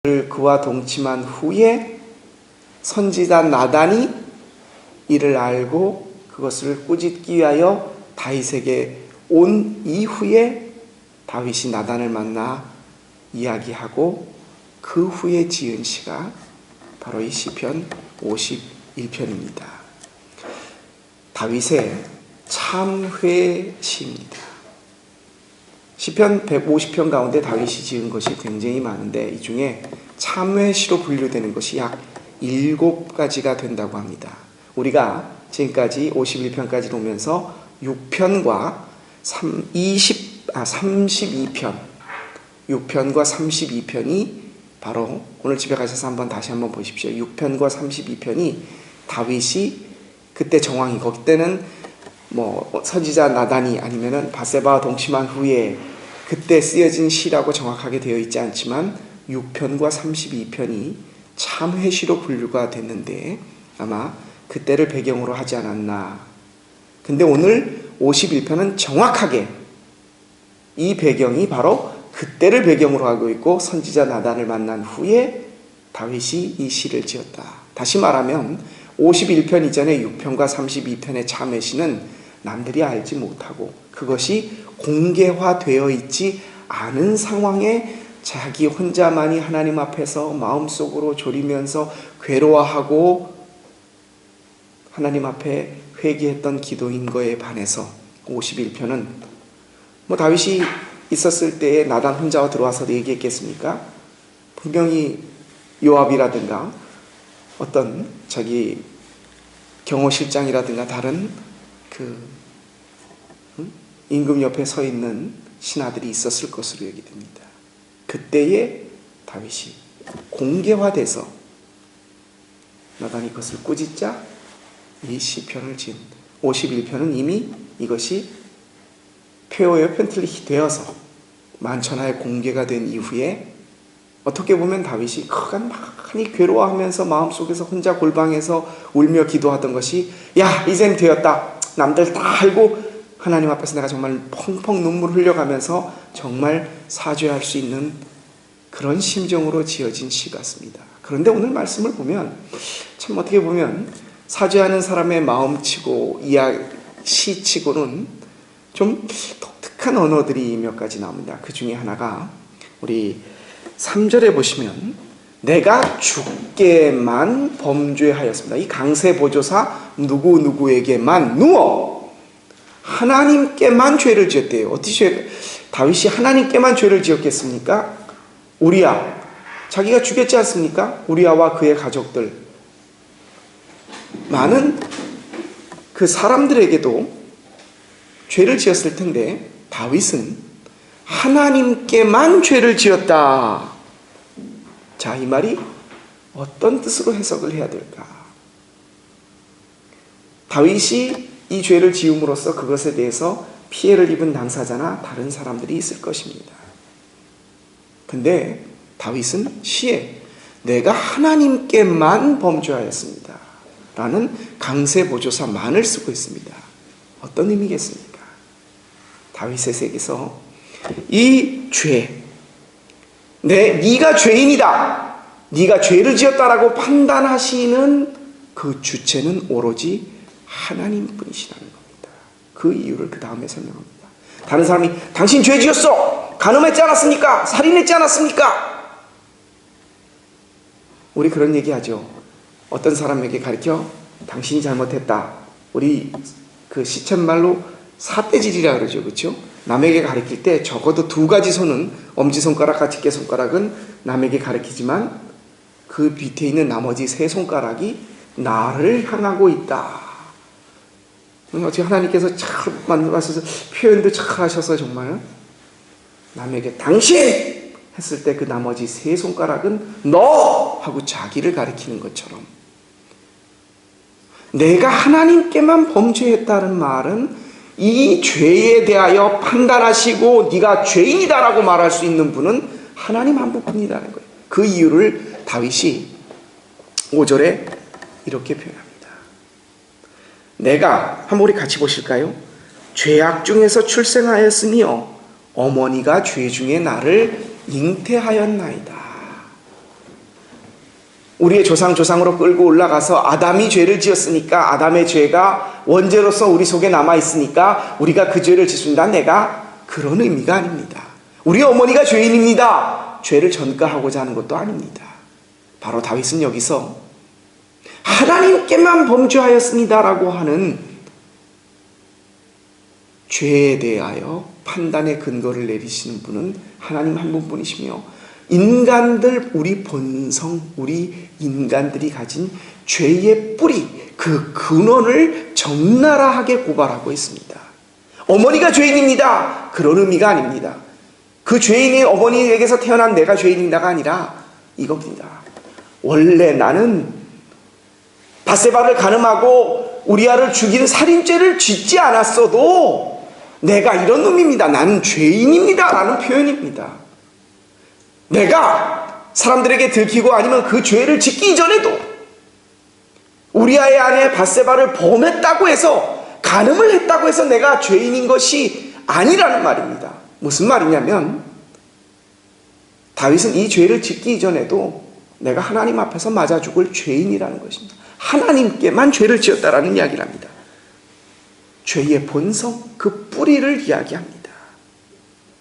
그와 동침한 후에 선지자 나단이 이를 알고 그것을 꾸짖기 위하여 다윗에게 온 이후에 다윗이 나단을 만나 이야기하고 그 후에 지은 시가 바로 이 시편 51편입니다. 다윗의 참회 시입니다. 시편 150편 가운데 다윗이 지은 것이 굉장히 많은데 이 중에 참회시로 분류되는 것이 약 7가지가 된다고 합니다. 우리가 지금까지 51편까지 오면서 6편과 32편 6편과 32편이 바로 오늘 집에 가셔서 다시 한번 보십시오. 6편과 32편이 다윗이 그때 정황이 그때는 선지자 나단이 아니면은 바세바와 동침한 후에 그때 쓰여진 시라고 정확하게 되어 있지 않지만 6편과 32편이 참회시로 분류가 됐는데 아마 그때를 배경으로 하지 않았나. 근데 오늘 51편은 정확하게 이 배경이 바로 그때를 배경으로 하고 있고 선지자 나단을 만난 후에 다윗이 이 시를 지었다. 다시 말하면 51편 이전의 6편과 32편의 참회시는 남들이 알지 못하고 그것이 공개화되어 있지 않은 상황에 자기 혼자만이 하나님 앞에서 마음속으로 졸이면서 괴로워하고 하나님 앞에 회개했던 기도인 거에 반해서 51편은 다윗이 있었을 때에 나단 혼자와 들어와서 얘기했겠습니까? 분명히 요압이라든가 어떤 자기 경호실장이라든가 다른 임금 옆에 서 있는 신하들이 있었을 것으로 얘기됩니다. 그때에 다윗이 공개화돼서 나단이 그것을 꾸짖자 이 시편을 지은 51편은 이미 이것이 폐허의 펜틀릿이 되어서 만천하에 공개가 된 이후에 어떻게 보면 다윗이 많이 괴로워하면서 마음속에서 혼자 골방에서 울며 기도하던 것이 야 이젠 되었다. 남들 다 알고 하나님 앞에서 내가 정말 펑펑 눈물 흘려가면서 정말 사죄할 수 있는 그런 심정으로 지어진 시 같습니다. 그런데 오늘 말씀을 보면 참 어떻게 보면 사죄하는 사람의 마음치고 시치고는 좀 독특한 언어들이 몇 가지 나옵니다. 그 중에 하나가 우리 3절에 보시면 내가 주께만 범죄하였습니다. 이 강세보조사 누구누구에게만 누워 하나님께만 죄를 지었대요. 어떻게 다윗이 하나님께만 죄를 지었겠습니까? 우리야 자기가 죽였지 않습니까? 우리야와 그의 가족들 많은 그 사람들에게도 죄를 지었을 텐데 다윗은 하나님께만 죄를 지었다. 자, 이 말이 어떤 뜻으로 해석을 해야 될까? 다윗이 이 죄를 지음으로써 그것에 대해서 피해를 입은 당사자나 다른 사람들이 있을 것입니다. 근데 다윗은 시에 내가 하나님께만 범죄하였습니다 라는 강세보조사만을 쓰고 있습니다. 어떤 의미겠습니까? 다윗의 색에서 이 죄, 네가 죄인이다, 네가 죄를 지었다라고 판단하시는 그 주체는 오로지 하나님뿐이시라는 겁니다. 그 이유를 그 다음에 설명합니다. 다른 사람이 당신 죄 지었어, 간음했지 않았습니까? 살인했지 않았습니까? 우리 그런 얘기하죠. 어떤 사람에게 가르쳐 당신이 잘못했다. 우리 그 시쳇말로 삿대질이라 그러죠. 그렇죠? 남에게 가르칠 때 적어도 2가지 손은 엄지손가락과 집게손가락은 남에게 가르치지만 그 밑에 있는 나머지 3손가락이 나를 향하고 있다. 어떻게 하나님께서 잘 만들어서 표현도 잘 하셔서 정말 남에게 당신 했을 때 그 나머지 3손가락은 너 하고 자기를 가리키는 것처럼 내가 하나님께만 범죄했다는 말은 이 죄에 대하여 판단하시고 네가 죄인이다라고 말할 수 있는 분은 하나님 한 분뿐이라는 거예요. 그 이유를 다윗이 5절에 이렇게 표현합니다. 내가 한번 우리 같이 보실까요? 죄악 중에서 출생하였으며 어머니가 죄 중에 나를 잉태하였나이다. 우리의 조상으로 끌고 올라가서 아담이 죄를 지었으니까 아담의 죄가 원죄로서 우리 속에 남아있으니까 우리가 그 죄를 짓습니다. 내가 그런 의미가 아닙니다. 우리 어머니가 죄인입니다. 죄를 전가하고자 하는 것도 아닙니다. 바로 다윗은 여기서 하나님께만 범죄하였습니다라고 하는 죄에 대하여 판단의 근거를 내리시는 분은 하나님 한 분뿐이시며 인간들, 우리 본성, 우리 인간들이 가진 죄의 뿌리, 그 근원을 적나라하게 고발하고 있습니다. 어머니가 죄인입니다. 그런 의미가 아닙니다. 그 죄인의 어머니에게서 태어난 내가 죄인이다가 아니라 이겁니다. 원래 나는 밧세바를 간음하고 우리아를 죽인 살인죄를 짓지 않았어도 내가 이런 놈입니다. 나는 죄인입니다. 라는 표현입니다. 내가 사람들에게 들키고 아니면 그 죄를 짓기 이전에도 우리아의 아내 밧세바를 범했다고 해서 간음을 했다고 해서 내가 죄인인 것이 아니라는 말입니다. 무슨 말이냐면 다윗은 이 죄를 짓기 이전에도 내가 하나님 앞에서 맞아 죽을 죄인이라는 것입니다. 하나님께만 죄를 지었다라는 이야기를 합니다. 죄의 본성, 그 뿌리를 이야기합니다.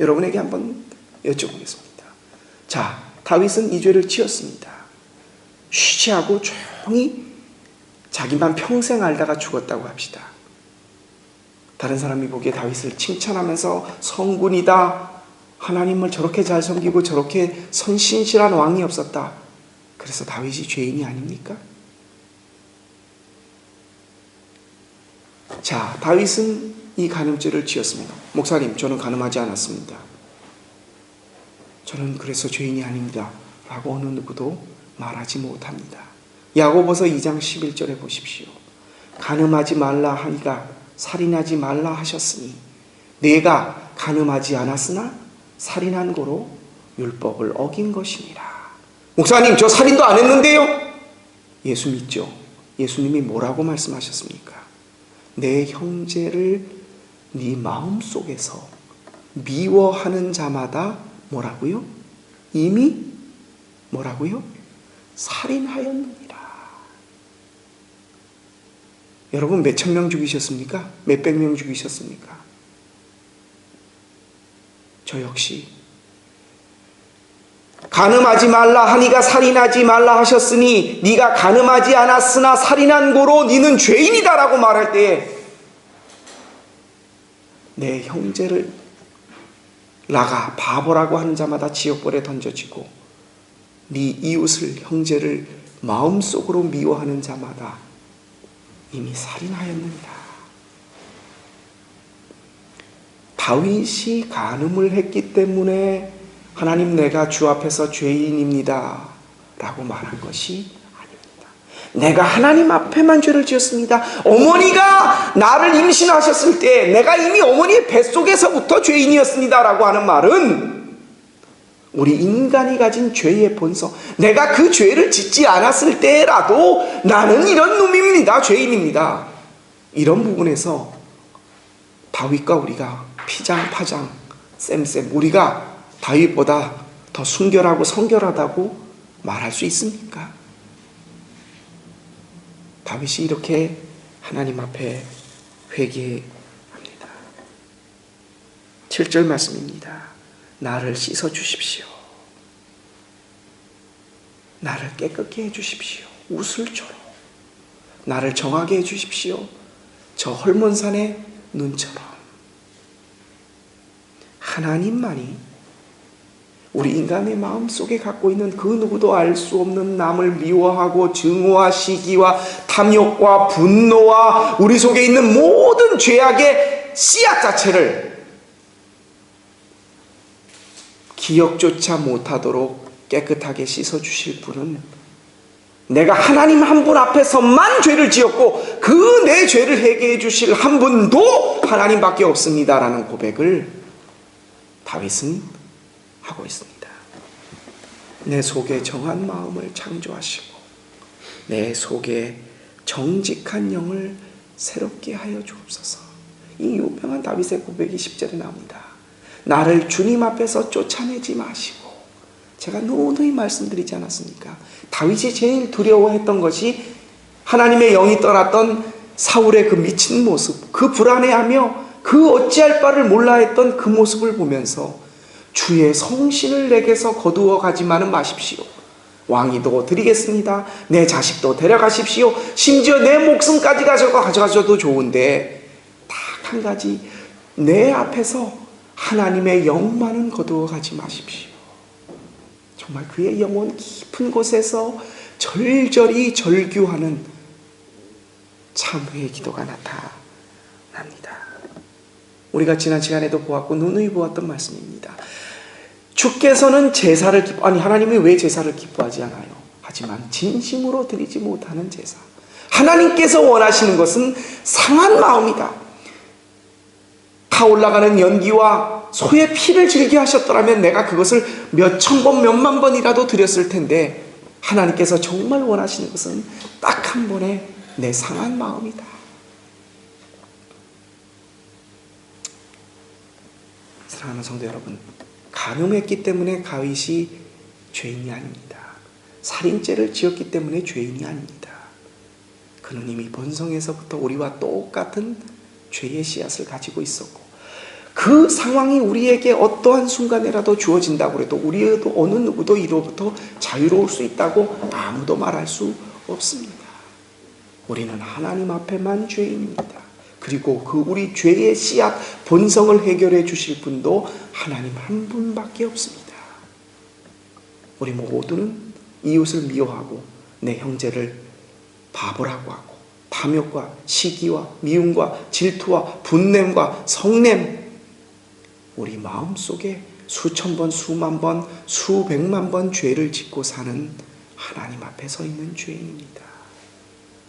여러분에게 한번 여쭤보겠습니다. 자, 다윗은 이 죄를 지었습니다. 쉬지하고 조용히 자기만 평생 알다가 죽었다고 합시다. 다른 사람이 보기에 다윗을 칭찬하면서 성군이다, 하나님을 저렇게 잘 섬기고 저렇게 선신실한 왕이 없었다. 그래서 다윗이 죄인이 아닙니까? 자, 다윗은 이 간음죄를 지었습니다. 목사님, 저는 간음하지 않았습니다. 저는 그래서 죄인이 아닙니다. 라고 어느 누구도 말하지 못합니다. 야고보서 2장 11절에 보십시오. 간음하지 말라 하니가 살인하지 말라 하셨으니 내가 간음하지 않았으나 살인한 고로 율법을 어긴 것이니라. 목사님, 저 살인도 안 했는데요? 예수 믿죠? 예수님이 뭐라고 말씀하셨습니까? 내 형제를 네 마음속에서 미워하는 자마다 뭐라고요? 이미 뭐라고요? 살인하였느니라. 여러분, 몇천 명 죽이셨습니까? 몇백 명 죽이셨습니까? 저 역시 간음하지 말라 하니가 살인하지 말라 하셨으니 네가 간음하지 않았으나 살인한 고로 네는 죄인이다라고 말할 때에 내 형제를 나가 바보라고 하는 자마다 지옥불에 던져지고 네 이웃을 형제를 마음속으로 미워하는 자마다 이미 살인하였느니라. 다윗이 간음을 했기 때문에 하나님, 내가 주 앞에서 죄인입니다 라고 말한 것이 아닙니다. 내가 하나님 앞에만 죄를 지었습니다. 어머니가 나를 임신하셨을 때 내가 이미 어머니의 뱃속에서부터 죄인이었습니다 라고 하는 말은 우리 인간이 가진 죄의 본성, 내가 그 죄를 짓지 않았을 때라도 나는 이런 놈입니다, 죄인입니다, 이런 부분에서 다윗과 우리가 피장파장 쌤 우리가 다윗보다 더 순결하고 성결하다고 말할 수 있습니까? 다윗이 이렇게 하나님 앞에 회개합니다. 7절 말씀입니다. 나를 씻어 주십시오. 나를 깨끗게 해 주십시오. 우슬처럼. 나를 정하게 해 주십시오. 저 헐몬산의 눈처럼. 하나님만이 우리 인간의 마음속에 갖고 있는 그 누구도 알 수 없는 남을 미워하고 증오와 시기와 탐욕과 분노와 우리 속에 있는 모든 죄악의 씨앗 자체를 기억조차 못하도록 깨끗하게 씻어주실 분은 내가 하나님 한 분 앞에서만 죄를 지었고 그 내 죄를 해결해 주실 한 분도 하나님밖에 없습니다라는 고백을 다윗은 하고 있습니다. 내 속에 정한 마음을 창조하시고 내 속에 정직한 영을 새롭게 하여 주옵소서. 이 유명한 다윗의 고백이 10절에 나옵니다. 나를 주님 앞에서 쫓아내지 마시고 제가 누누이 말씀드리지 않았습니까? 다윗이 제일 두려워했던 것이 하나님의 영이 떠났던 사울의 그 미친 모습, 그 불안해하며 그 어찌할 바를 몰라 했던 그 모습을 보면서 주의 성신을 내게서 거두어 가지만은 마십시오. 왕위도 드리겠습니다. 내 자식도 데려가십시오. 심지어 내 목숨까지 가져가셔도 좋은데 딱 한 가지, 내 앞에서 하나님의 영만은 거두어 가지 마십시오. 정말 그의 영혼 깊은 곳에서 절절히 절규하는 참회의 기도가 나타납니다. 우리가 지난 시간에도 보았고 누누이 보았던 말씀입니다. 주께서는 제사를 하나님이 왜 제사를 기뻐하지 않아요? 하지만 진심으로 드리지 못하는 제사. 하나님께서 원하시는 것은 상한 마음이다. 타올라가는 연기와 소의 피를 즐겨 하셨더라면 내가 그것을 몇천 번, 몇만 번이라도 드렸을 텐데, 하나님께서 정말 원하시는 것은 딱 한 번에 내 상한 마음이다. 사랑하는 성도 여러분, 간음했기 때문에 다윗이 죄인이 아닙니다. 살인죄를 지었기 때문에 죄인이 아닙니다. 그는 이미 본성에서부터 우리와 똑같은 죄의 씨앗을 가지고 있었고, 그 상황이 우리에게 어떠한 순간이라도 주어진다고 해도 우리도 어느 누구도 이로부터 자유로울 수 있다고 아무도 말할 수 없습니다. 우리는 하나님 앞에만 죄인입니다. 그리고 그 우리 죄의 씨앗 본성을 해결해 주실 분도 하나님 한 분밖에 없습니다. 우리 모두는 이웃을 미워하고 내 형제를 바보라고 하고 탐욕과 시기와 미움과 질투와 분냄과 성냄, 우리 마음속에 수천 번, 수만 번, 수백만 번 죄를 짓고 사는 하나님 앞에 서 있는 죄인입니다.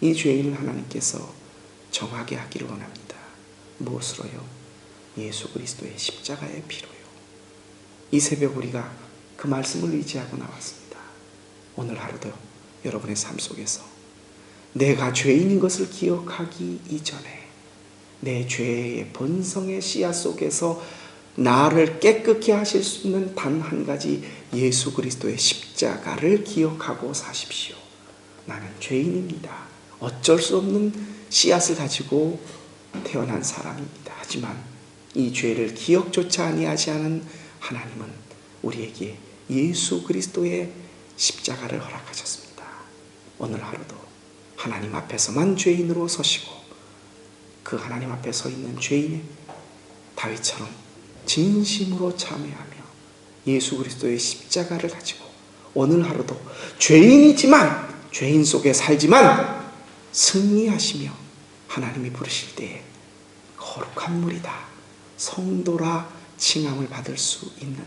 이 죄인을 하나님께서 정하게 하기를 원합니다. 무엇으로요? 예수 그리스도의 십자가의 피로요. 이 새벽 우리가 그 말씀을 의지하고 나왔습니다. 오늘 하루도 여러분의 삶 속에서 내가 죄인인 것을 기억하기 이전에 내 죄의 본성의 씨앗 속에서 나를 깨끗게 하실 수 있는 단 한 가지, 예수 그리스도의 십자가를 기억하고 사십시오. 나는 죄인입니다. 어쩔 수 없는 씨앗을 가지고 태어난 사람입니다. 하지만 이 죄를 기억조차 아니하지 않은 하나님은 우리에게 예수 그리스도의 십자가를 허락하셨습니다. 오늘 하루도 하나님 앞에서만 죄인으로 서시고 그 하나님 앞에 서 있는 죄인의 다윗처럼 진심으로 참회하며 예수 그리스도의 십자가를 가지고 오늘 하루도 죄인이지만 죄인 속에 살지만 승리하시며 하나님이 부르실 때에 거룩한 물이다, 성도라 칭함을 받을 수 있는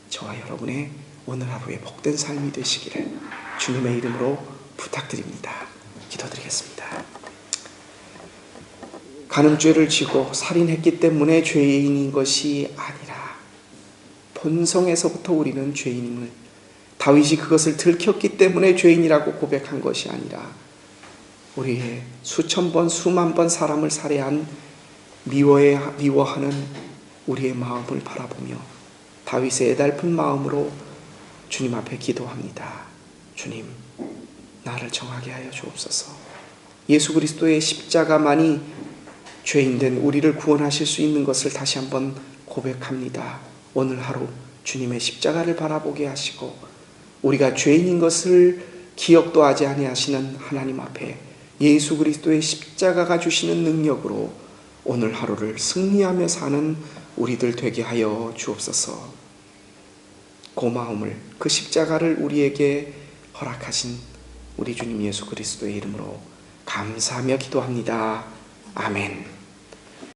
저와 여러분의 오늘 하루의 복된 삶이 되시기를 주님의 이름으로 부탁드립니다. 기도드리겠습니다. 간음죄를 지고 살인했기 때문에 죄인인 것이 아니라 본성에서부터 우리는 죄인임을, 다윗이 그것을 들켰기 때문에 죄인이라고 고백한 것이 아니라 우리의 수천 번 수만 번 사람을 살해한 미워하는 우리의 마음을 바라보며 다윗의 애달픈 마음으로 주님 앞에 기도합니다. 주님, 나를 정하게 하여 주옵소서. 예수 그리스도의 십자가만이 죄인된 우리를 구원하실 수 있는 것을 다시 한번 고백합니다. 오늘 하루 주님의 십자가를 바라보게 하시고 우리가 죄인인 것을 기억도 하지 아니하시는 하나님 앞에 예수 그리스도의 십자가가 주시는 능력으로 오늘 하루를 승리하며 사는 우리들 되게 하여 주옵소서. 고마움을, 그 십자가를 우리에게 허락하신 우리 주님 예수 그리스도의 이름으로 감사하며 기도합니다. 아멘.